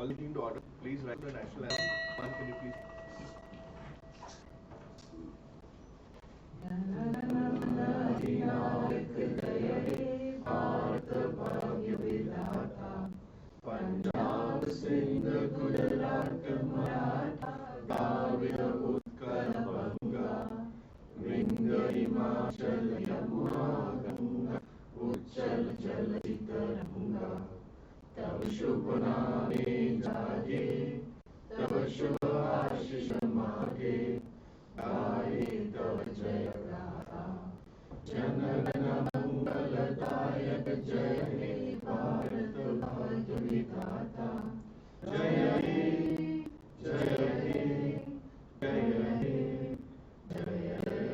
call the team to order. Please write the national anthem. One, can you please? Punjab Sindh Gujarat Maratha Dravida Utkal बंगा विंध्य हिमाचल यमुना गंगा उच्चल जलधि तरंगा तव शुभ नामे जागे तव शुभ आशीष मागे गाये तव जय गाथा जन गण मंगलदायक जय हे भारत भाग्य विधाता जय हे जय हे जय हे जय हे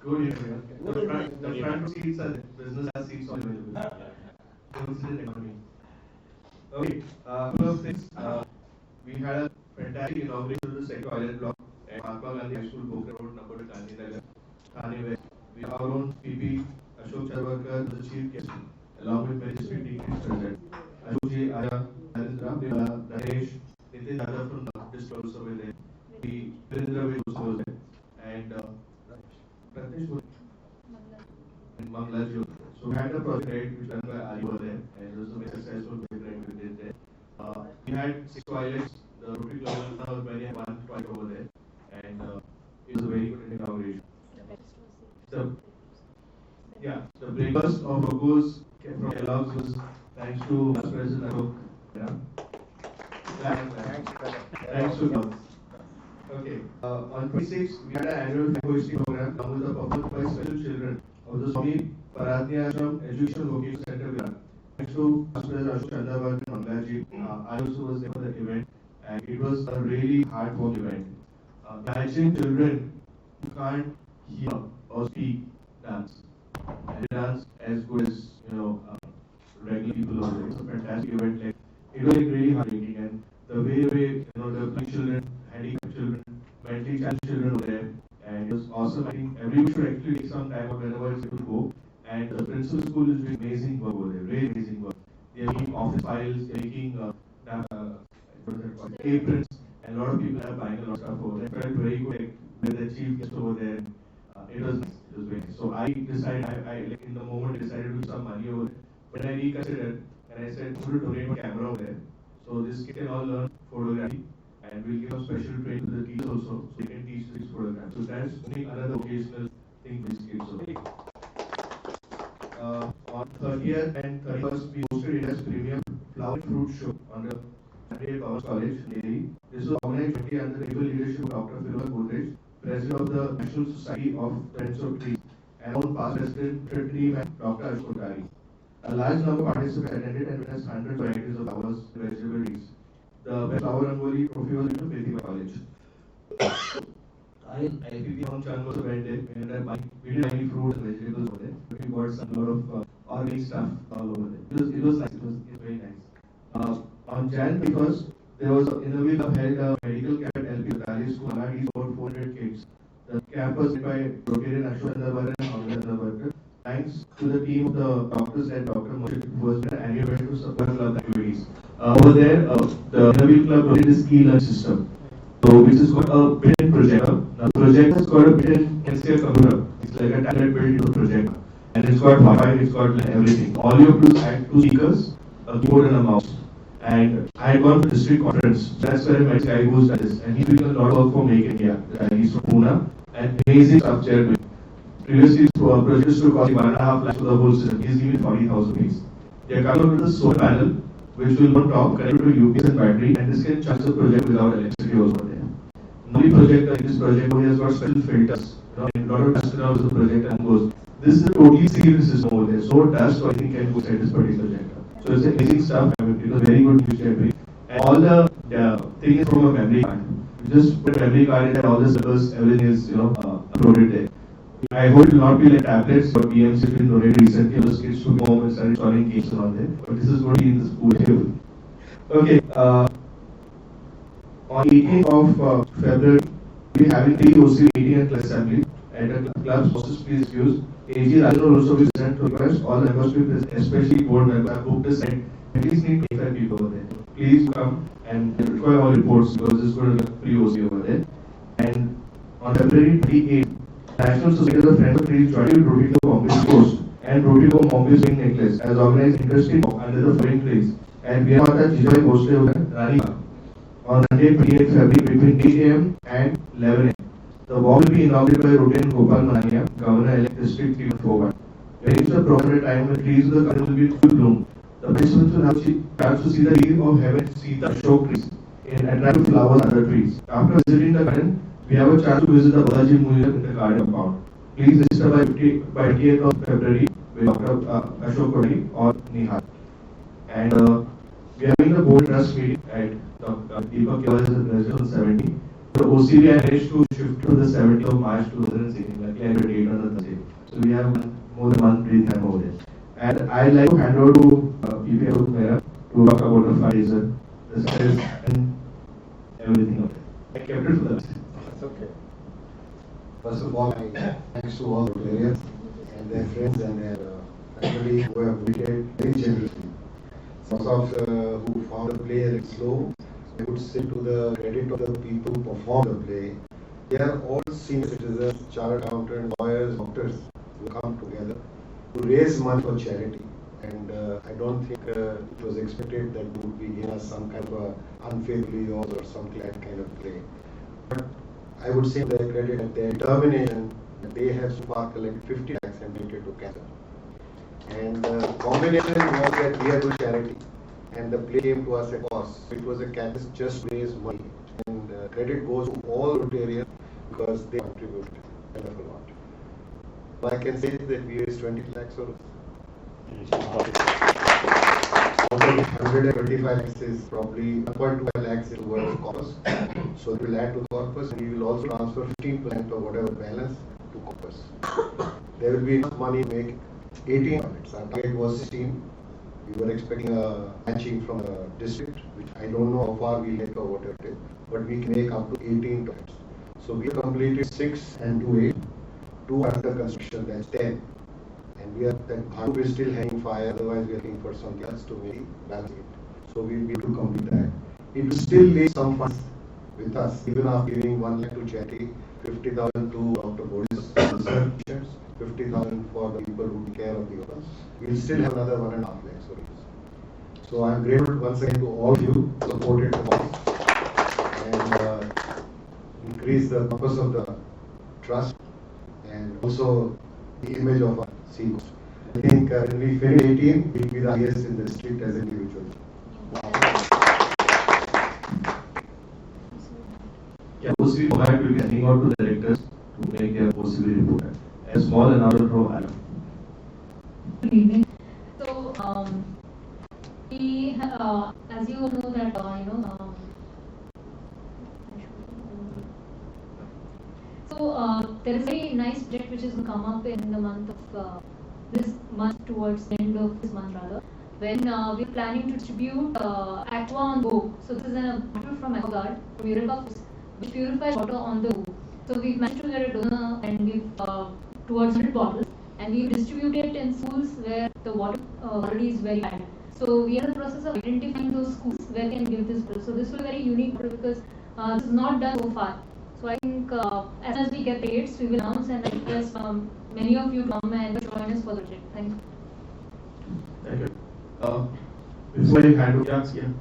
Good evening. The front seats are business class seats available. Consider economy. Okay, couple of things. We had a fantastic inauguration of the second toilet block at Mahatma Gandhi High School, Bokhara Road, number to Andheri West. We have our own PP Ashok Charwarkar, the chief guest, along with many district teams present. Ashok ji, Aya, Narendra, Rajesh, Nitin Yadav from the district also were there. Virendra also was there, and Pratish and Mangalaj. So we had a project which done by Ari over there, and it was a very successful project we did there. We had 6 toilets. The Rotary Club was very one toilet over there, and it was a very good inauguration. The breakfast of logos from Kellogg's was thanks to Vice President Ashok. Thanks to Kellogg's. Okay. On 26th, we had an annual hoisting program along with the performance by special children of the Saumil Parikh Education Vocational Center. Thanks to Vice President Ashok Chandrababu and Mangaji. I also was there for the event, and it was a really hard work event. Imagine children who can't hear or speak dance, and they dance as good as regular people over there. It's a fantastic event. Like, it was really heartbreaking, and the way the blind children, handicapped children, mentally challenged children were there, and it was awesome. I think everyone should actually take some time out whenever it's able to go. And the principal school is doing amazing work over there, really amazing work. They are making office files, they are making aprons, and a lot of people are buying a lot of stuff over there. I felt very good with the chief guest over there. It was nice. It was very nice. So I decided, in the moment, decided to do some money over there. But I reconsidered, and I said, I'm going to donate my camera over there. So this kid can all learn photography, and we'll give a special training to the teachers also, so they can teach this photograph. So that's another occasional thing for these kids over there. On 30th and 31st, we hosted India's premier flower and fruit show on the Andheri West College, Ohri. This was organized under the able leadership of Dr. Godrej, President of the National Society of Friends of Trees, and our past President, Rotary, and Dr. Ashok. A large number of participants attended and witnessed 100 varieties of flowers and vegetable trees. The best flower rangoli trophy was given to Fatima College. IPP from Chang also went there. We didn't buy any fruits and vegetables over there, but we got some lot of organic stuff all over there. It was nice. It was very nice. On Jan 1st, there was in the week of held a medical camp at LP Rotary School. It's about 400 kids. The camp was led by Rotary Ashok Chandrababu and Andheri. Thanks to the team of the doctors and Dr. Moshik, who was an annual event to support club activities. Over there, the Andheri Club did this e-learn system. So, which is called a built-in projector. Now, the projector is called a built-in computer. It's like a tablet built into a projector. And it's got Wi-Fi, it's got everything. All you have to do is add 2 speakers, a keyboard and a mouse. And I had gone to the district conference. That's where I met this guy who's done this. And he's doing a lot of work for Make India. He's from Pune. And amazing stuff they're doing. Previously, projects to cost 1.5 lakhs for the whole system. He's giving 40,000 rupees. They are coming up with a solar panel, which will on top connect to UPS and battery, and this can charge the project without electricity also there. Normally, projector in this project he has got special filters. And a lot of dust around the project and goes. This is a totally sealed system over there. So dust or anything can go inside this particular projector. So it's amazing stuff. I mean, it was very good news to everybody. And all the thing is from a memory card. You just put a memory card in and all the servers, everything is uploaded there. I hope it will not be like tablets or PMs have been donated recently. Those kids should go home and start installing games and all that. But this is going to be in the school table. Okay. On 18th of February, We having 3 OC meeting and class assembly at the club's houses. Please use. AG Rajan will also be present to request all members to be present, especially board members. I booked the site. At least need 25 people over there. Please come and require all reports because this is going to be a free OC over there. And on February 28th, National Society of the Friends of Trees joined with Rotary Club Bombay Seacoast and Rotary Club Bombay Swing Necklace as organized industry walk under the foreign trees and we are at Jijoy Coastal Rani on Sunday 28th February between 8 a.m. and 11 a.m. The walk will be inaugurated by Rotary and Gopal Manania, Governor Elect District 341. When it's the proper time when trees of the country will be in full bloom, the participants will have a chance to see the tree of heaven, see the Ashok trees in attractive flowers and other trees. After visiting the garden, we have a chance to visit the Balaji Museum in the garden compound. Please register by 28th of February with Dr. Ashok Kohli or Nihal. And we are having the board trust meeting at Deepak Keval's residence on 70. The OCB I managed to shift to the 70th of March 2016. Luckily, I had a date on the Thursday. So we have more than one breathing time over there. And I'd like to hand over to PPL Mera to talk about the fundraiser, the success, and everything of it. I kept it for the last. That's okay. First of all, thanks to all the players and their friends and their family who have donated very generously. Some of who found the play a little slow, I would say to the credit of the people who performed the play. They are all senior citizens, chartered accountants, lawyers, doctors who come together to raise money for charity. And I don't think it was expected that we would be given us some kind of a unfaithfully yours or something like that kind of play. But I would say their credit and their determination that they have so far collected 50 lakhs and donated to cancer. And the combination was that we are doing charity and the play came to us at cost. So it was a catalyst just to raise money. And credit goes to all Rotarians because they contributed kind of a lot. But I can say that we raised 20 lakhs or out of 125 lakhs is probably 1.25 lakhs is towards corpus. So we will add to corpus and we will also transfer 15% of whatever balance to corpus. There will be enough money to make 18 units. Our target was 16. We were expecting a matching from the district, which I don't know how far we make or whatever it is, but we can make up to 18 toilets. So we have completed 6 and 2 8. 2 are under construction, that's 10. And we are that group is still hanging fire, otherwise we are looking for something else to maybe balance it. So we will be able to complete that. It will still leave some funds with us, even after giving 1 lakh to charity, 50,000 to Dr. Boris, 50,000 for the people who take care of the orphans. We will still have another 1.5 lakhs for it. So I am grateful once again to all of you who supported the cause and increase the purpose of the trust and also the image of our Seacoast. I think when we finish 18, we will be the highest in the district as individual. Yeah, OCB format will be sending out to the directors to make their OCB report. A small announcement from Adam. Good evening. So, we as you all know that there is a very nice project which is going to come up in the month of this month, towards the end of this month rather, when we are planning to distribute Aqua on the go. So this is a bottle from AquaGuard, which purifies water on the go. So we've managed to get a donor and we've towards 100 bottles, and we distribute it in schools where the water quality is very bad. So we are in the process of identifying those schools where we can give this bottle. So this will be very unique because this is not done so far. So I think as soon as we get dates, we will announce and request many of you to come and join us for the project. Thank you. Thank you. Before I hand over,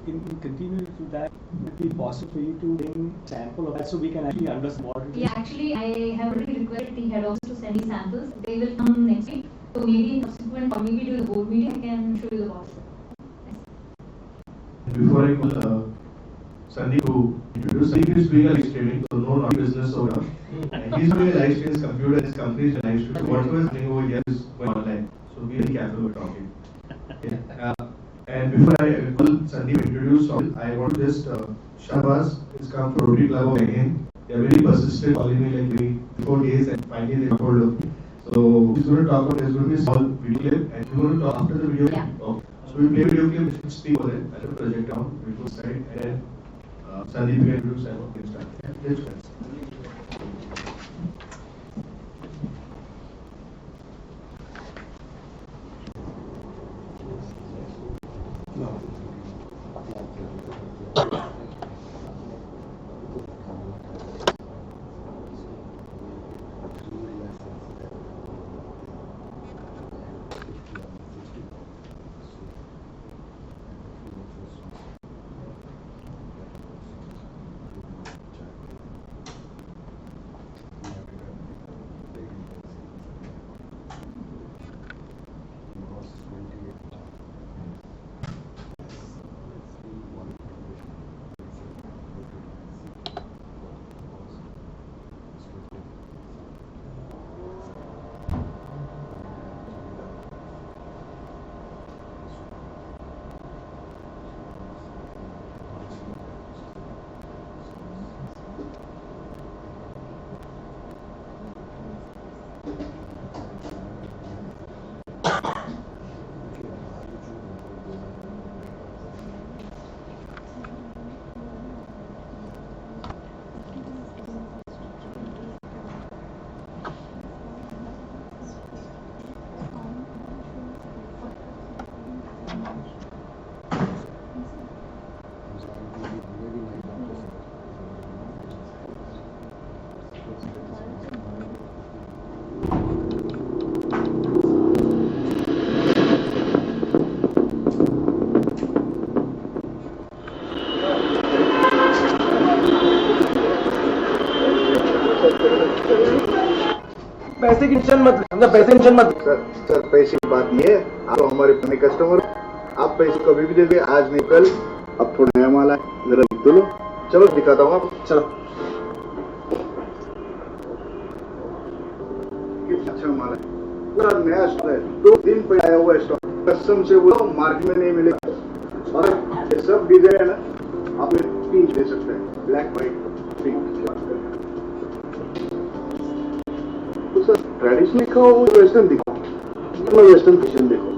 In continuing to that, would it be possible for you to bring sample of that so we can actually understand what it is? Yeah, actually, I have already requested the head office to send me samples. They will come next week. So maybe in subsequent, or maybe during the board meeting, I can show you the box. Before I call Sandeep to introduce, Sandeep is doing a live streaming, so no business over here. And he's doing a live stream, his computer and his company is live streaming. So whatever is happening over here is going online. So be very careful with talking. Okay. And before I call Sandeep introduce Saumil, I want to just Shahbaz has come from Rotary Club again. They are very persistent, calling me like 4 days, and finally they got hold of me. So he's going to talk about, there's going to be a small video clip, and he's going to talk after the video. Yeah. So we play video clip, which will speak over there at the project down, before side, and then Sandeep, you can do some of start. Yes, friends. पैसे की tension मत ले, पैसे की tension मत। Sir पैसे की बात नहीं है, आप हमारे पुराने कस्टमर, आप पैसे कभी भी दे दे, आज नहीं कल। अब थोड़ा नया माल है, जरा दिख तो लो। चलो दिखाता हूँ आपको। चलो। कितना अच्छा माल है, पूरा नया स्टॉक है, 2 दिन पे आया हुआ स्टॉक, कसम से वो मार्केट में नहीं मिलेगा। और ये सब डिजाइन है ना, आप पिंक दे सकते हैं, ब्लैक व्हाइट पिंक। तो सर ट्रेडिशनल दिखाओ, वेस्टर्न दिखाओ, वेस्टर्न फैशन देखो।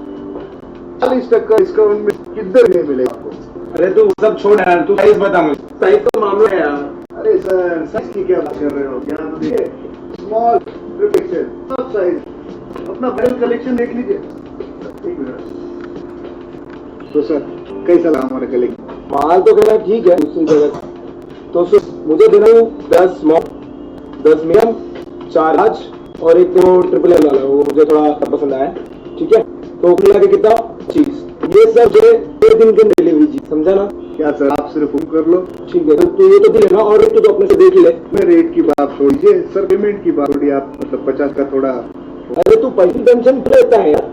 40% डिस्काउंट में किधर नहीं मिलेगा आपको। अरे तू सब छोड़ यार, तू साइज बता मुझे। साइज तो मामला है यार। अरे सर साइज की क्या बात कर रहे हो, यहाँ तो देखिए स्मॉल ट्रिपल एक्सेल सब साइज, अपना बैरल कलेक्शन देख लीजिए। एक मिनट। तो सर कैसा लगा हमारा कलेक्शन? माल तो कहना ठीक है दूसरी जगह, तो मुझे देना 10 स्मॉल, 10 मीडियम, 4 लार्ज और एक तो ट्रिपल एल वाला, वो मुझे थोड़ा पसंद आया। ठीक है, तो मिला के कितना 25। ये सब जो 1 दिन की डिलीवरी जी, समझा ना? क्या सर आप सिर्फ फोन कर लो। ठीक है, तो ये तो लेना और एक तो अपने से देख ले। मैं रेट की बात छोड़िए सर, पेमेंट की बात छोड़िए, आप मतलब 50 का थोड़ा। अरे तू पैसे टेंशन क्यों लेता है यार,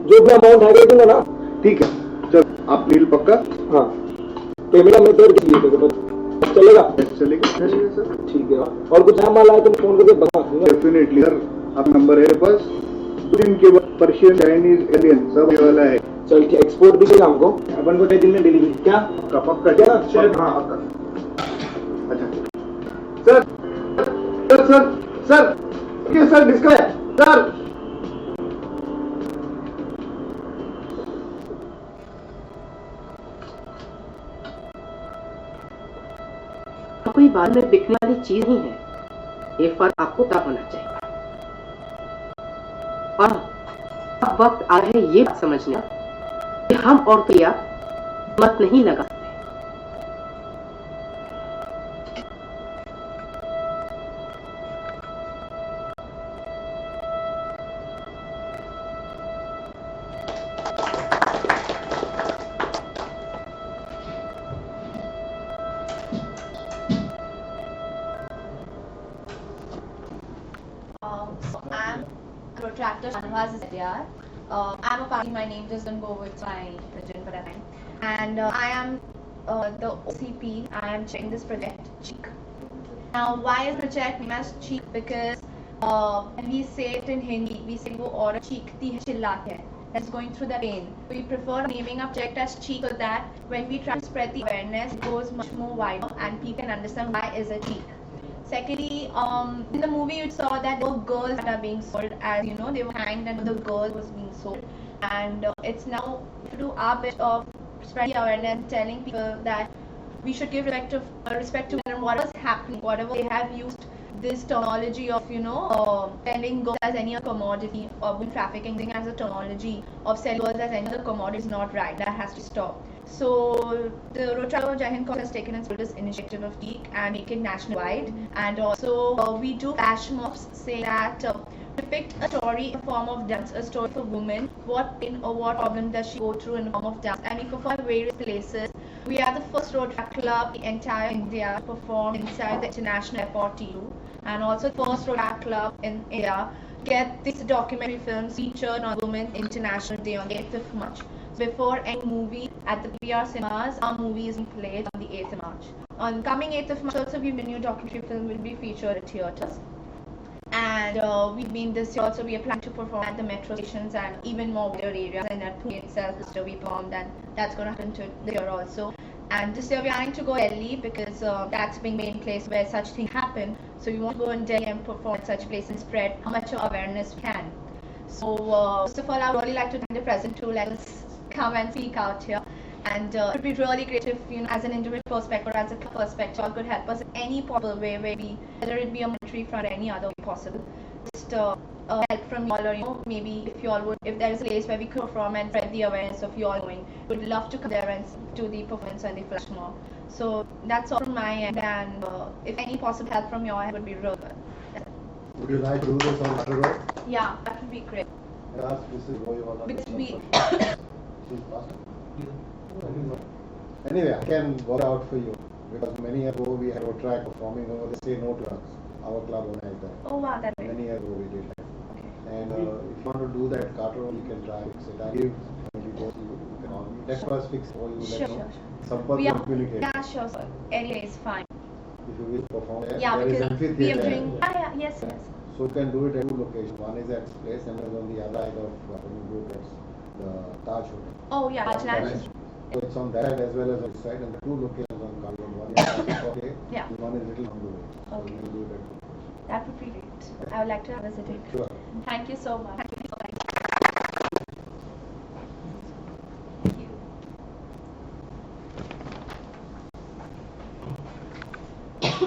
जो भी अमाउंट है दूंगा ना। ठीक है चल, आप नील पक्का? हाँ, पेमेंट मैं कर दीजिए तो चलेगा? चलेगा सर। ठीक है, और कुछ नया माल आया तो फोन करके बता दूंगा। डेफिनेटली सर, आप नंबर है बस। 2 दिन के बाद पर्शियन, चाइनीज, इंडियन सब ये वाला है। चल के एक्सपोर्ट भी चाहिए हमको, अपन को 6 दिन में डिलीवरी। क्या पक्का क्या? हाँ पक्का। अच्छा सर सर सर सर क्या सर डिस्का है सर? कोई बाद में बिकने वाली चीज नहीं है, ये फर्क आपको तब होना चाहिए। और अब वक्त आ रहा है ये बात समझना कि हम और तो या मत नहीं लगा सकते। So I'm protractor Shanvaz is there. I'm a party. My name doesn't go with my religion for a time. And I am the OCP. I am checking this project Cheek. Now, why is project named as Cheek? Because when we say it in Hindi, we say वो औरत चीखती है, चिल्लाती है. That's going through the pain. We prefer naming a project as Cheek so that when we try to spread the awareness, it goes much more wider and people can understand why is a cheek. Secondly, in the movie you saw that those girls that are being sold, as you know, they were hanged and the girl was being sold. And it's now to do our bit of spreading awareness, telling people that we should give respect to women, what was happening, whatever they have used this terminology of selling girls as any other commodity, or women trafficking as a terminology of selling girls as any other commodity is not right. That has to stop. So the Rotary Jai Hind Cause has taken and this initiative of TEEK and make it nationwide, and also we do flash mobs saying that depict a story in form of dance, a story for women, what pain or what problem does she go through in the form of dance, and we perform at various places. We are the first Rotary club in entire India to perform inside the International Airport TU, and also the first Rotary club in India get this documentary films featured on Women's International Day on the 8th of March. So before any movie at the PR cinemas, our movie is played on the 8th of March. On coming 8th of March also, we have a new documentary film will be featured at theatres. And this year also we are planning to perform at the metro stations and even more wider areas, and at Pune itself this year we performed, and that's going to happen this year also. And this year we are planning to go Delhi because that's being main place where such things happen. So we want to go in Delhi and perform at such places and spread how much awareness we can. So first of all, I would really like to thank the present to let us come and speak out here. And it would be really great if, as an individual perspective or as a club perspective, all could help us in any possible way, whether it be a monetary front or any other way possible. Just help from you all, or maybe if there is a place where we could perform and spread the awareness of you all going, would love to come there and do the performance and the flash mob. So that's all from my end, and if any possible help from your end would be real good. Would you like to do this on Water Road? Yeah, that would be great. Yes, Mrs. Boyewala. Because we. She's passed. Anyway, I can work out for you, because many years ago we had a track performing over the Say No to Drugs. Our club organized that. Oh wow, that's many years ago we did that. Okay. And if you want to do that Carter, you can try fix it. I give maybe both you can call me. Let us fix for you. Sure. Sampark will communicate. Yeah, sure, sir. Anyway, it's fine. If you will perform there, yeah, there is because amphitheater. We are doing. Yes. So you can do it at two locations. One is at this place, and on the other side of when you go towards the Taj Hotel. Oh yeah, Taj. So it's on that side as well as on this side, and the two locations on Carter. One is okay, and one is little on the way. So okay. you can do that. That would be great. I would like to visit it. Sure. Thank you so much. Thank you.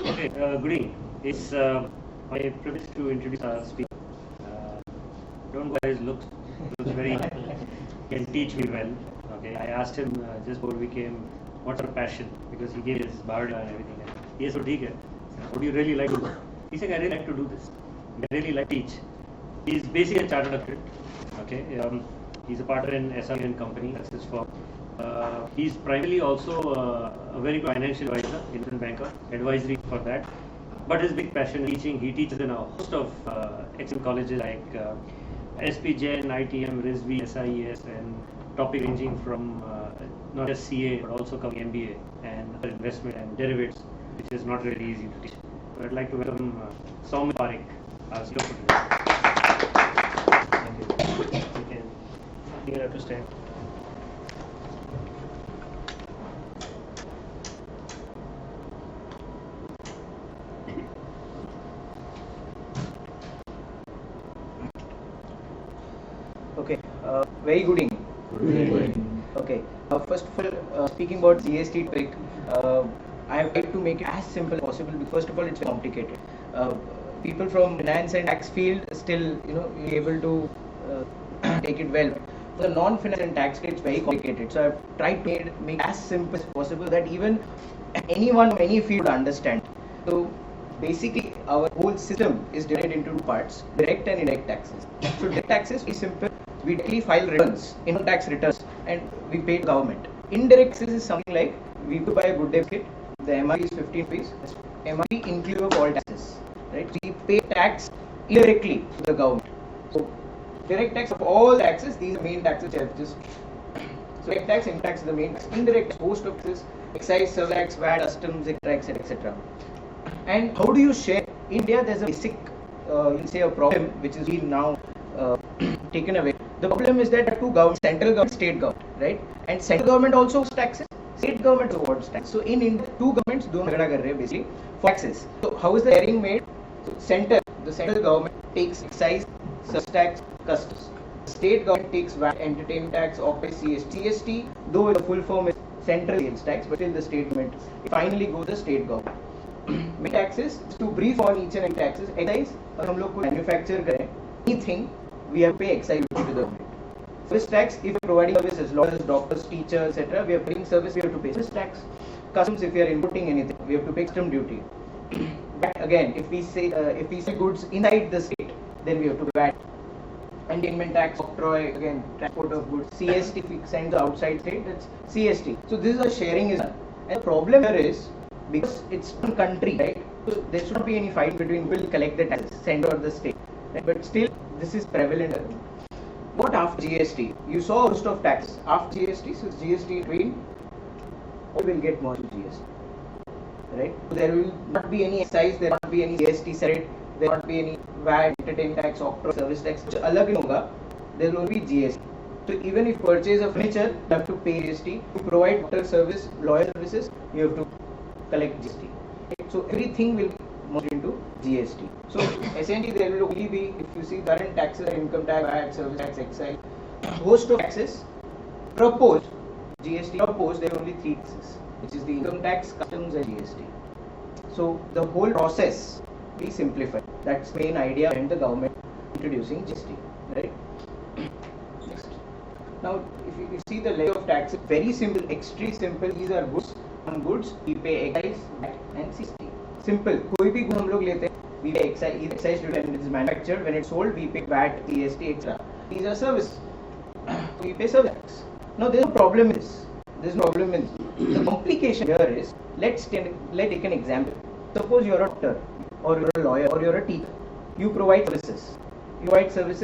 Okay, good evening. It's my privilege to introduce our speaker. Don't guys looks very can teach me well. Okay, I asked him just before we came, what's our passion, because he gave his biodata and everything. And he said, okay, what do you really like to do? He said, I really like to do this. I really like to teach. He's basically a chartered accountant. Okay, he's a partner in SRE and company. That's his firm. He's primarily also a very good financial advisor, investment banker, advisory for that. But his big passion is teaching. He teaches in a host of excellent colleges like SPJN, ITM, RISB, SIES, and topic ranging from not just CA but also covering MBA and other investment and derivatives, which is not really easy to teach. So I'd like to welcome Saumil Parikh, our speaker for today. Thank you. You have to stand. Okay, very good evening. Okay, first of all, speaking about GST topic, I would like to make it as simple as possible because first of all it's complicated. People from finance and tax field still able to take it well. For the non-finance and tax field it's very complicated. So I've tried to make it as simple as possible that even anyone from any field would understand. So basically our whole system is divided into two parts, direct and indirect taxes. So direct taxes is simple. We directly file returns, income tax returns, and we pay the government. Indirect taxes is something like we could buy a good day biscuit, the MRP is 15 rupees, MRP inclusive of all taxes, right? We pay tax indirectly to the government. So direct tax of all taxes, these are main taxes. So direct tax, income tax is the main tax. Indirect host of taxes, excise, sales tax, VAT, customs, etc. And how do you share? In India, there's a basic, a problem which is being now taken away. The problem is that there are two governments, central government, state government, right? And central government also owes taxes, state government awards taxes. So in India, two governments do basically for taxes. So how is the sharing made? So the central government takes excise, sales tax, customs. The state government takes VAT, entertainment tax, OPEX, CST. CST, though the full form is central sales tax, but still the state government, it finally goes the state government. Main taxes, to brief on each and every taxes, excise, और हम लोग को manufacture करें, anything, we have to pay excise duty to the government. Service tax, if you're providing services, lawyers, doctors, teachers, etc., we are paying service, we have to pay service tax. Customs, if we are importing anything, we have to pay custom duty. But again, if we say goods inside the state, then we have to pay VAT. Containment tax, octroi, again, transport of goods, CST, if we send the outside state, that's CST. So this is a sharing is done. And the problem here is, because it's one country, right? So there should not be any fight between who will collect the taxes, center or the state. Right? But still, this is prevalent. What after GST? You saw a host of taxes. After GST, so GST between, we will get more to GST. Right? So there will not be any excise, there will not be any GST separate, there will not be any VAT, entertainment tax, octroi, service tax, which alag nahi hoga, there will be GST. So even if purchase of furniture, you have to pay GST. To provide water service, lawyer services, you have to collect GST. Right? So everything will merge into GST. So essentially there will only be, if you see current taxes, income tax, VAT, service tax, excise, host of taxes, proposed, GST proposed, there are only 3 taxes, which is the income tax, customs and GST. So the whole process will be simplified. That's the main idea behind the government introducing GST. Right? Next. Now if you see the levy of taxes, very simple, extremely simple. These are goods. On goods, we pay excise, VAT and CST. Simple. कोई भी good हम लोग लेते हैं, we pay excise duty when it is manufactured. When it's sold, we pay VAT, GST, etc. These are services. We pay service tax. Now there is no problem in this. There is no problem in this. The complication here is, let's take an example. Suppose you are a doctor, or you are a lawyer, or you are a teacher. You provide services.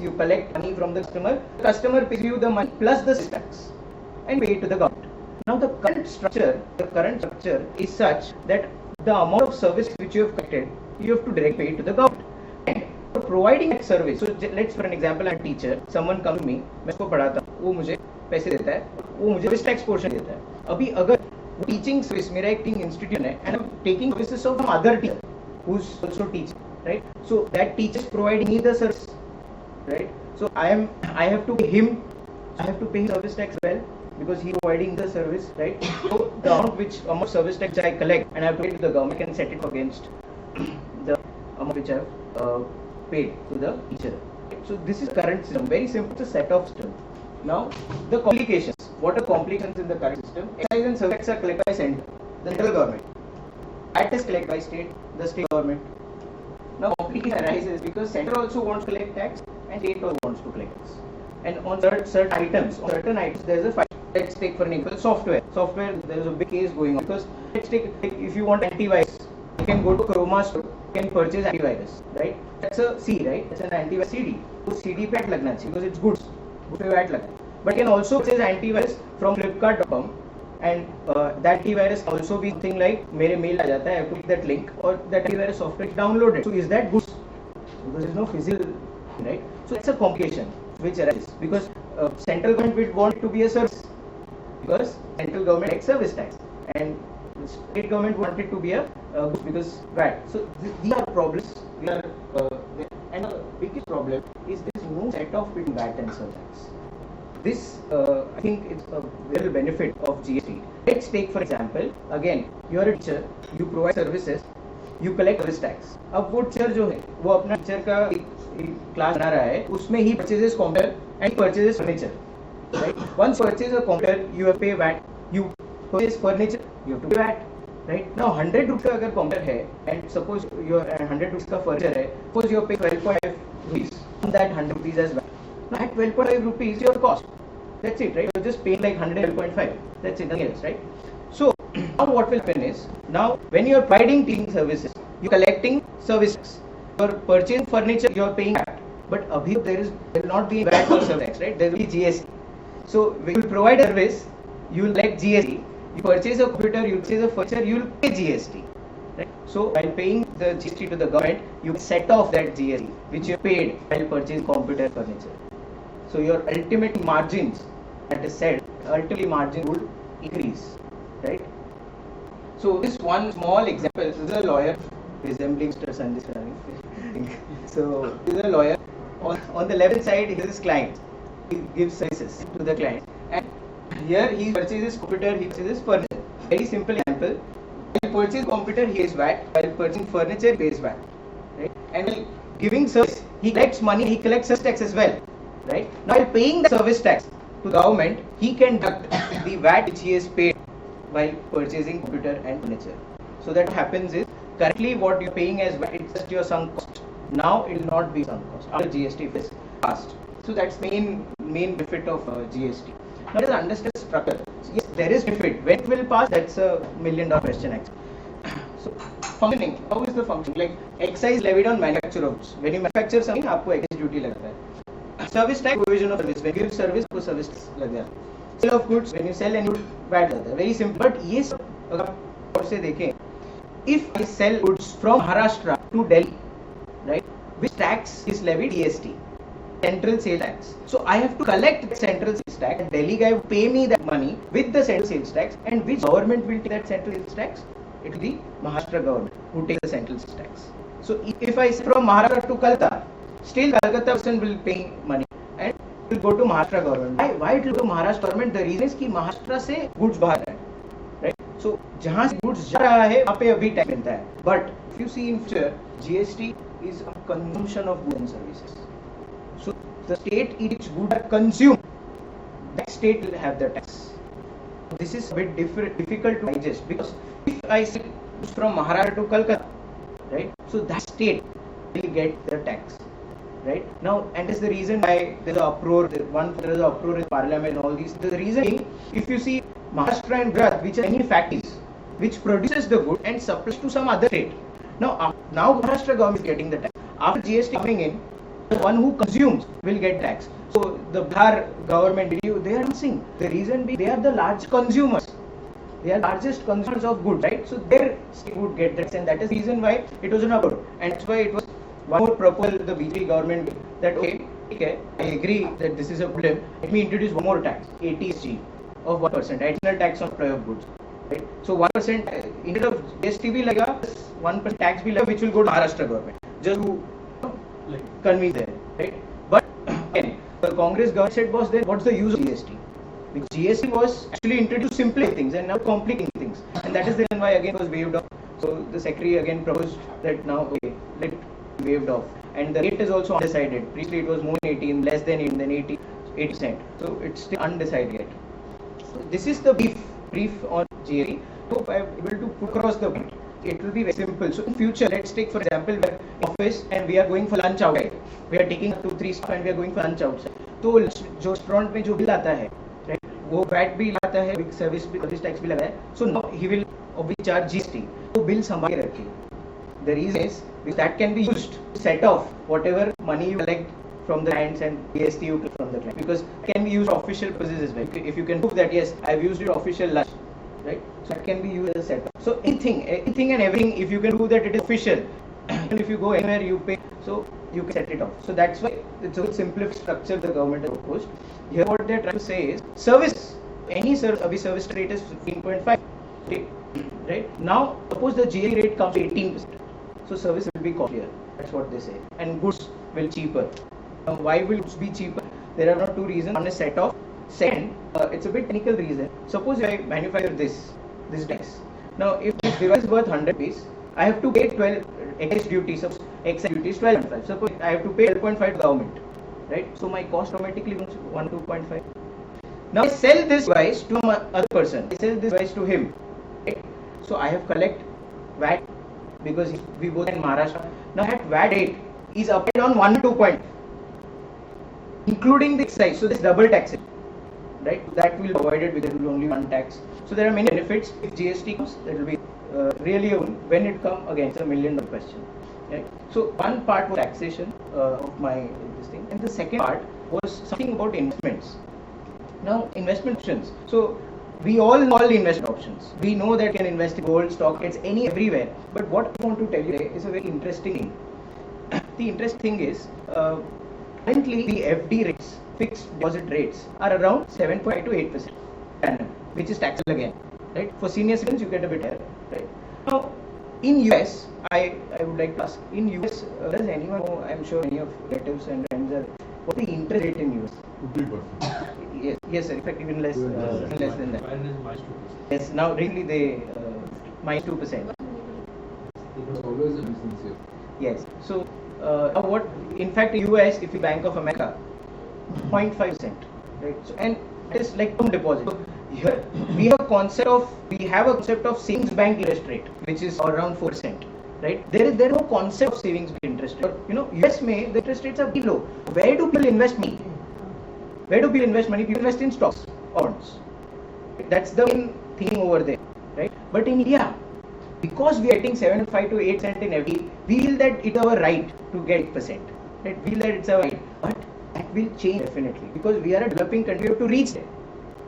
You collect money from the customer. The customer pays you the money plus the tax and pay it to the government. Now the current structure is such that the amount of service which you have collected, you have to directly pay it to the government. And for providing that service, so let's for an example, I'm a teacher, someone comes to me, मैं उसको पढ़ाता हूँ, वो मुझे पैसे देता है, वो मुझे service tax portion देता है. अभी अगर teaching service, मेरा एक teaching institution है, and I'm taking services of some other teacher who's also teaching, right? So that teacher is providing me the service, right? So I have to pay him service tax well, because he is providing the service, right? So the amount of service tax I collect and I have to pay to the government, can set it against the amount which I have paid to the teacher. So this is current system, very simple, it's a set of system. Now the complications. What are complications in the current system? Excise and service tax are collected by center, the central government. VAT is collected by state, the state government. Now complication arises because center also wants to collect tax and state also wants to collect tax. And on certain items, there is a fight. Let's take for an example software. There is a big case going on because let's take, if you want antivirus, you can go to Chroma store, you can purchase antivirus, right? That's a C, right? That's an antivirus CD. So CD पे VAT लगना चाहिए because it's goods. Goods पे VAT लगना. But you can also purchase antivirus from Flipkart.com, and that antivirus also be something like मेरे mail आ जाता है, I have to click that link or that antivirus software is downloaded. So is that goods? Because there is no physical, right? So it's a complication which arises because central government would want it to be a service, because central government takes service tax and state government want it to be a good because VAT. So these are problems. And the biggest problem is there is no set off between VAT and service tax. This I think is a real benefit of GST. Let's take for example, again you are a teacher, you provide services, you collect service tax. अब वो teacher जो है वो अपना teacher का class बना रहा है, उसमें ही purchases computer and purchases furniture, right? Once purchase a computer, you have to pay VAT. You purchase furniture, you have to pay VAT, right? Now 100 rupees का अगर computer है and suppose your 100 rupees का furniture है, suppose you pay 12.5 rupees on that 100 rupees as VAT. Now at 12.5 rupees your cost. That's it, right? You're just paying like 112.5. That's it, nothing else, right? So now what will happen is, now when you're providing teaching services, you're collecting services. You're purchasing furniture, you're paying VAT. But abhi there will not be VAT or service tax, right? There will be GST. So when you provide a service, you will collect GST. You purchase a computer, you purchase a furniture, you will pay GST. Right? So while paying the GST to the government, you set off that GST which you paid while purchasing computer furniture. So your ultimate margins, that is said, ultimately margin would increase, right? So this one small example, this is a lawyer resembling Mr. Sanjay Sharani. So this is a lawyer. On the left side is his client. He gives services to the client, and Here he purchases computer, he purchases furniture. Very simple example. While purchasing computer, he pays VAT. While purchasing furniture, he pays VAT. Right? And while giving service, he collects money, he collects service tax as well. Right? Now, while paying the service tax to government, he can deduct the VAT which he has paid while purchasing computer and furniture. So that happens is, currently what you are paying as VAT, it's just your sunk cost. Now it will not be sunk cost after GST is passed. So that's main benefit of GST. Now let us understand the structure. Yes, there is benefit. When it will pass, that's $1 million question actually. So functioning, how is the function? Like excise levied on manufacture of goods. When you manufacture something, आपको excise duty लगता है. Service tax, provision of service. When you give service, आपको service tax लगता है. Sale of goods, when you sell and you VAT लगता है. Very simple. But ये सब अगर और से देखें, if I sell goods from Maharashtra to Delhi, right, which tax is levied? GST. Central sales tax. So I have to collect the central sales tax. Delhi guy will pay me that money with the central sales tax. And which government will take that central sales tax? It will be Maharashtra government who takes the central sales tax. So if I sell from Maharashtra to Calcutta, still Calcutta person will pay money and it will go to Maharashtra government. Why it will go to Maharashtra government? The reason is कि Maharashtra से goods बाहर है, right? So जहाँ से goods जा रहा है वहाँ पे अभी tax मिलता है. But if you see in future, GST is a consumption of goods and services. So the state in which goods are consumed, that state will have the tax. This is a bit difficult to digest because if I sell from Maharashtra to Calcutta, right? So that state will get the tax, right? Now, and that's the reason why there's an uproar. There is an uproar in Parliament and all these. The reason being, if you see Maharashtra and Gujarat, which are any factories which produces the good and supplies to some other state. Now Maharashtra government is getting the tax. After GST coming in, the one who consumes will get tax. So the Bihar government, they are missing. The reason being, they are the largest consumers. They are largest consumers of goods, right? So their state would get tax, and that is the reason why it was an uproar. And that's why it was one more proposal the BJP government that okay, I agree that this is a problem. Let me introduce one more tax, ATSG of 1%, additional tax on supply of goods. Right? So 1% instead of GST भी लगा, 1% tax भी लगा, which will go to Maharashtra government just to convince them, right? But again, the Congress government said, boss, then what's the use of GST? Because GST was actually introduced to simplify things and now complicating things, and that is the reason why again it was waived off. So the secretary again proposed that now okay, let it be waived off, and the rate is also undecided. Previously it was more than 18, less than 18, then 80%. So it's still undecided yet. So this is the brief on GST. Hope I am able to put across the point. It will be very simple. So in future, let's take for example, we are in office and we are going for lunch outside. We are taking 2-3 staff and we are going for lunch outside. तो जो restaurant में जो bill आता है, right, वो VAT भी आता है, सर्विस टैक्स भी लगा है. So now he will charge GST. तो बिल संभाल के रखिए. The reason is that can be used to set off whatever money you collect from the clients and GST you collect from the client, because it can be used for official purposes as well. If you can prove that yes, I have used it official lunch, right? So that can be used as a setup. So anything and everything, if you can prove that it is official, and if you go anywhere you pay, so you can set it off. So that's why it's a simplified structure the government has proposed. Here what they are trying to say is service, any service rate is 15.5, right? Now suppose the GST rate comes to 18%, so service will be costlier. That's what they say, and goods will cheaper. Now why will goods be cheaper? There are not two reasons. One is set off. Second, it's a bit technical reason. Suppose I manufacture this device. Now, if this device is worth 100 rupees, I have to pay 12 excise duty. Suppose excise duty is 12.5. Suppose I have to pay 12.5 to government, right? So my cost automatically becomes 2.5. Now I sell this device to another person. I sell this device to him, right? So I have collect VAT because we both in Maharashtra. Now that VAT rate is applied on 1 to 2.5, including the excise. So this double taxation. Right, that will be avoided because there will be only one tax. So there are many benefits. If GST comes, that will be really a win. When it comes, again, it's $1 million question. Right? So one part was taxation of my this thing, and the second part was something about investments. Now investment options. So we all know all the investment options. We know that you can invest in gold, stock, it's everywhere. But what I want to tell you today is a very interesting thing. The interesting thing is currently the FD rates, fixed deposit rates, are around 7.5 to 8% annum, which is taxable again, right? For senior citizens, you get a bit higher, right? Now, in US, I would like to ask, in US, does anyone know? I'm sure many of relatives and friends are. What is the interest rate in US? 2-3%. Yes, sir. In fact, even less than that. Yes, now really they minus 2%. It was always a business here. Yes. So now what? In fact, US, if you Bank of America, 0.5%, right? So, and it is like term deposit. So here we have a concept of savings bank interest rate, which is around 4%, right? There is no concept of savings bank interest rate. US may the interest rates are very low. Where do people invest money? People invest in stocks, bonds. That's the main thing over there, right? But in India, because we are getting 7.5 to 8 cent in FD, we feel that it's our right to get 8%. Right? We feel that it's our right, but that will change definitely because we are a developing country. We have to reach there.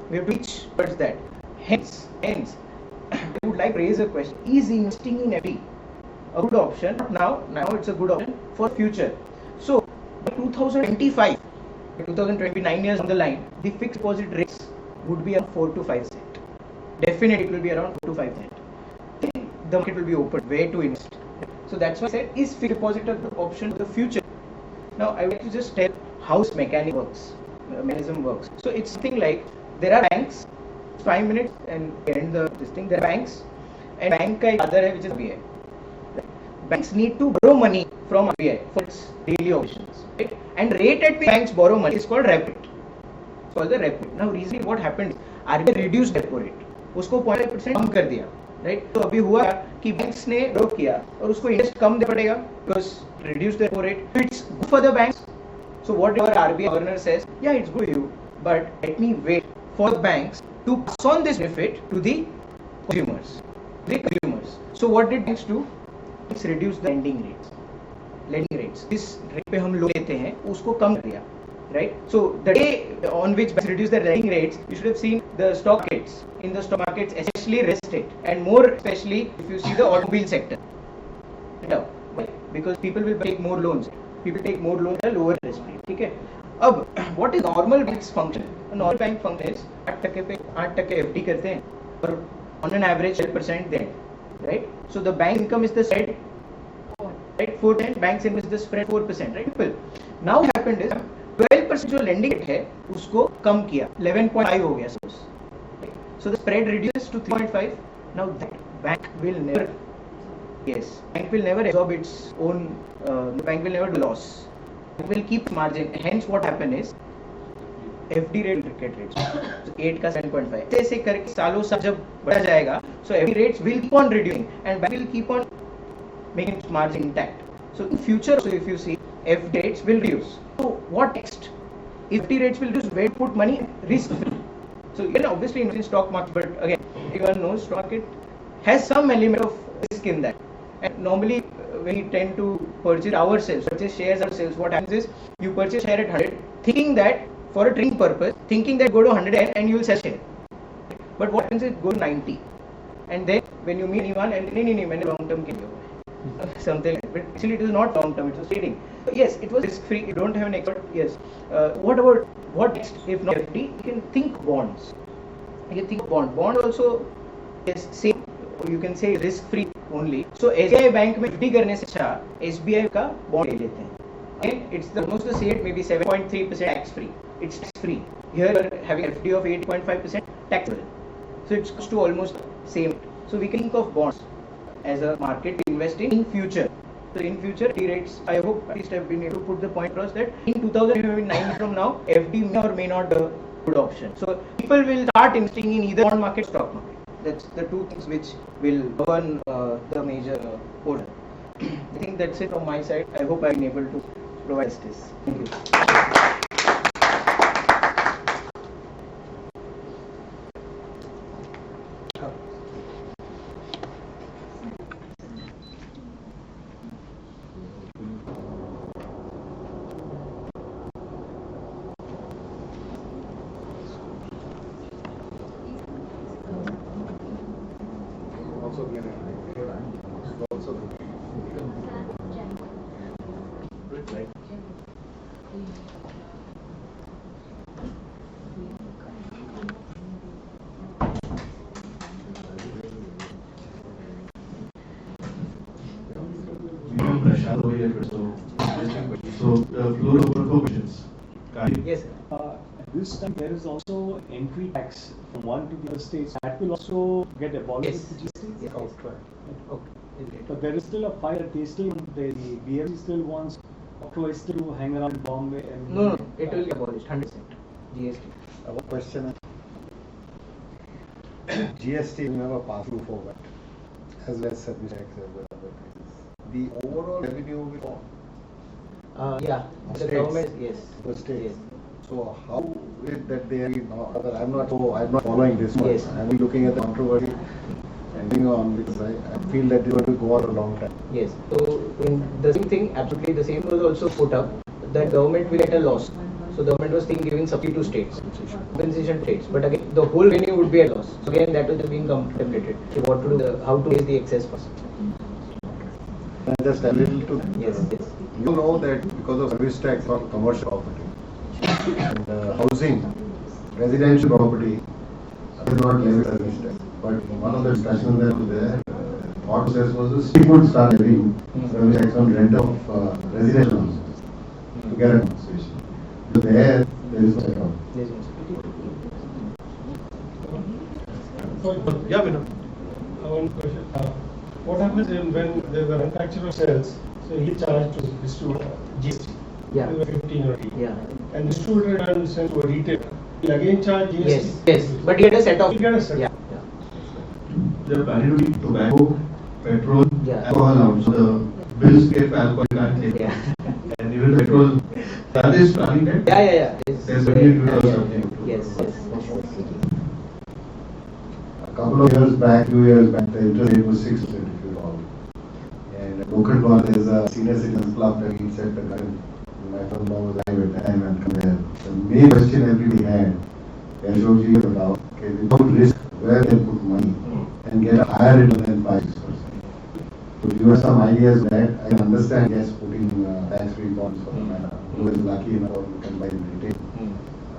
We have to reach towards that. Hence, I would like to raise a question: is investing in FD a good option? Now it's a good option for future. So by 2025, 2029 years on the line, the fixed deposit rates would be around 4 to 5 cent. Definitely, it will be around 4 to 5 cent. The market will be open where to invest. So that's why I said, is fixed deposit an option for the future? Now I would like to just tell how this mechanism works. So it's something like there are banks. 5 minutes and end this thing. There are banks, and bank ka ek other hai which is RBI. Banks need to borrow money from RBI for its daily operations. Right? And rate at which banks borrow money is called repo rate. It's called the repo rate. Now recently what happened? RBI reduced repo rate. उसको 0.5% कम कर दिया. Right तो अभी हुआ कि banks ने drop किया और उसको इंटरेस्ट कम देना पड़ेगा because reduce the repo rate. It's good for the banks. So whatever RBI governor says, yeah it's good you, but let me wait for the banks to pass on this benefit to the consumers. So what did banks do? It's reduce the lending rates. जिस rate पे हम loan लेते हैं उसको कम कर दिया. Right, so the day on which banks reduce their lending rates, you should have seen the stock markets, especially real estate, and more especially if you see the automobile sector. Now, because people will take more loans. People take more loans at a lower interest rate. ठीक है? अब what is normal bank's function? A normal bank function is 8% पे 8% FD करते हैं और on an average 12% दें. Right? So the bank income is the spread. Right? 4%. Bank's income is the spread 4%. Right? People. Now what happened is 12% जो lending rate है उसको कम किया, 11.5 हो गया suppose. So the spread reduces to 3.5. Now that bank will never absorb its own. The bank will never do loss. It will keep margin. Hence what happen is FD rate will get rates. So 8 का 7.5. ऐसे करके सालों साल जब बढ़ा जाएगा, so FD rates will keep on reducing and bank will keep on making its margin intact. So in future, so if you see FD rates will reduce. So what next? If FD rates will reduce, where to put money? Risk free. So you can obviously invest in stock market, but again, everyone knows stock market has some element of risk in that. And normally, when you tend to purchase shares ourselves, what happens is you purchase share at 100, thinking that for a trading purpose, thinking that go to 100 and you will sell share. But what happens is go to 90, and then when you meet anyone and in long term can something like that. But actually it is not long term, it was trading. So yes, it was risk free, you don't have an expert. Yes. What next? If not FD, you can think bonds. You can think bond also is same, you can say risk free only. So SBI bank में FD करने से अच्छा SBI का bond ले लेते हैं. And it's almost the same, maybe 7.3% tax free. It's tax free. Here we are having FD of 8.5% taxable. So it's close to almost same. So we can think of bonds as a market to invest in future. So in future, FD rates, I hope at least I've been able to put the point across that in 2009 from now, FD may or may not be a good option. So people will start investing in either bond market or stock market. That's the two things which will govern the major order. I think that's it from my side. I hope I've been able to provide this. Thank you. So the floor open for questions. Yes, sir. this time there is also entry tax from one to the other states. That will also get abolished Yes. with the GST? Yes. Okay. But there is still a fight that they still, the BMC still wants October still to hang around in Bombay and... No, it will be abolished, 100%. GST. One question. GST will never pass through for what? As well as service tax as well as other taxes. The overall revenue will fall. Yeah, the States. government, yes. The states. Yes. So how is it that they are not, I'm not following this one. Yes. I'm looking at the controversy and going on because I feel that they want to go on a long time. Yes. So in the same thing, absolutely the same was also put up that government will get a loss. So the government was thinking giving subsidy to states, compensation states. But again, the whole revenue would be a loss. So again, that was just being contemplated. So what to do, how to raise the excess cost. And just a little to Yes. you know that because of service tax on commercial property and housing, residential property is not levy service tax. But one of the discussions that was there, thought process was the state would start levying service tax on rent of residential houses to get a compensation. So there is no setup. Yes. Yeah, Vinod. One question. What happens when the manufacturer sells? So he charges to distributor GST. Yeah. 15 or 8. Yeah. And distributor then sells to a retailer. He'll again charge GST. Yes. Yes. But he had a set off. He'll get a set. Yeah. The value of tobacco, petrol, Yeah. alcohol out. So the bills pay for alcohol you can't take. Yeah. And even petrol, that is running debt. Yeah. Yes. There's a new unit or something. Yes. A couple of years back, few years back, the interest rate was 6% if you recall. And local law, there's a senior citizens club that he said the current, my father-in-law was alive at the time and come there. The main question everybody had, Ashokji was about, okay, without risk, where they put money and get a higher return than 5-6%. So you have some ideas that I can understand, yes, putting tax-free bonds for the man who is lucky enough or who can buy in retail.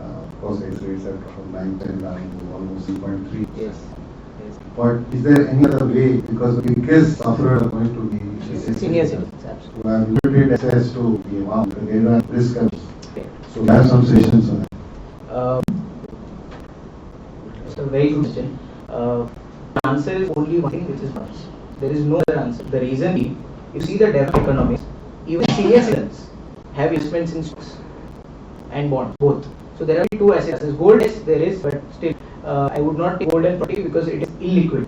Of course, its rates have from 9-10 down to almost 3.3. Yes. But is there any other way, because the biggest sufferers are going to be Senior citizens, absolutely. who have limited access to the amount, because they don't have risk. Okay. So we have some sessions on that. It's a very good question. The answer is only one thing, which is bonds. There is no other answer. The reason being, you see the developed economies, even senior citizens have investments in stocks and bonds, both. So there are only two assets. Gold, yes, there is, but still, I would not take gold and property because it is illiquid.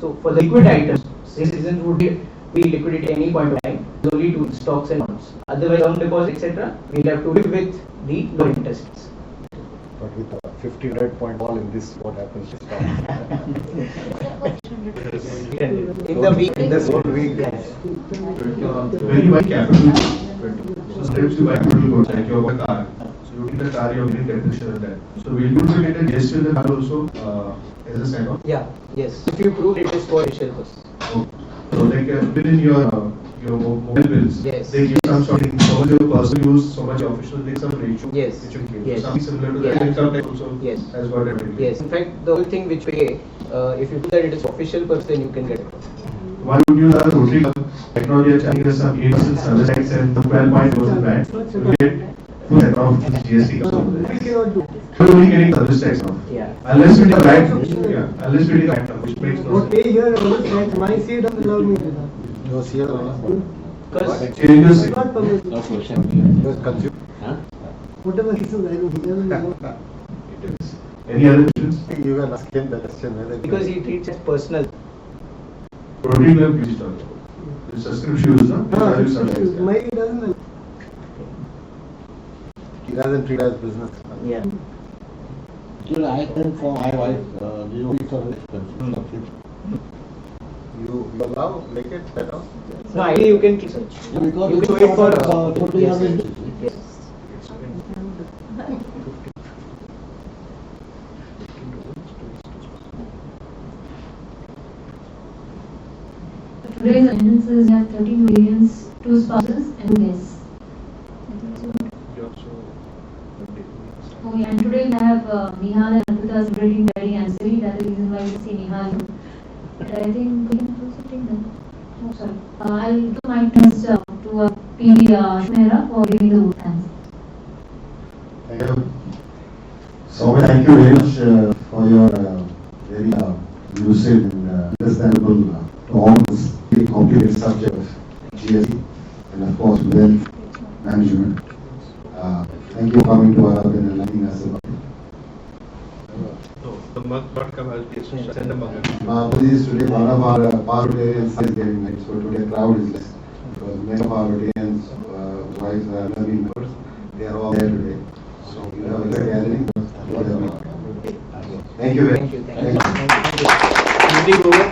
So for the liquid items, citizens would be liquidity at any point of time. There's only two, stocks and bonds. Otherwise, term deposit, etc., we'll have to live with the low interest rates. But with a 1500 point fall in this, what happens to stock? In the week, In this whole week, When you buy capital, so sometimes you buy capital goods like you buy a car. So you get the car, you're getting depreciation of that. So will you also get a GST in the car also as a sign off? yeah, yes. If you prove it is for initial cost. So like within your mobile bills, Yes. they give some sort of so much your personal use, so much your official, like some ratio. Yes. Which you give. Yes. Something similar to Yes. that. Income tax also Yes. has got a rate. Yes, in fact, the whole thing which we pay, if you do that it is official person, then you can get it. Why would you have a Rotary Club? Right now they are charging us some 8% service tax and 12.4% VAT. So we get full set of GST. So we're only getting service tax now. Yeah. Unless we take a VAT, unless we take a VAT, which makes no sense. here, my seat doesn't allow me to do that. no CL, Because Changes. Not permitted. consume. Whatever he says, I don't, he doesn't know. Any other questions? You can ask him the question whether. because he treats it personal. Rotary Club, please talk about. The subscription, no? My doesn't allow. He doesn't treat as business. Yeah. I can for my wife, the only subscription. You allow, make it better. No, ideally you can keep it. Because You it's can do it for part of 20 yes. years. Yes. Today's attendances, we have 13 variants, 2 spouses and 2 guests. Oh yeah, and today we have Nihal and Advita celebrating wedding anniversary. That is the reason why we see Nihal. But I think we can also take them. Oh sorry. I'll do my thanks to PV Shumera for giving the vote. Thanks. Thank you. thank you very much for your very lucid and understandable on this very complicated subject of GST and of course wealth management. Thank you for coming to our and enlightening us about it. Please today one of our parliamentarians is getting late, so today crowd is less because many of our audience wives are learning members. They are all there today. So you have a good gathering. Thank you very much. Thank you.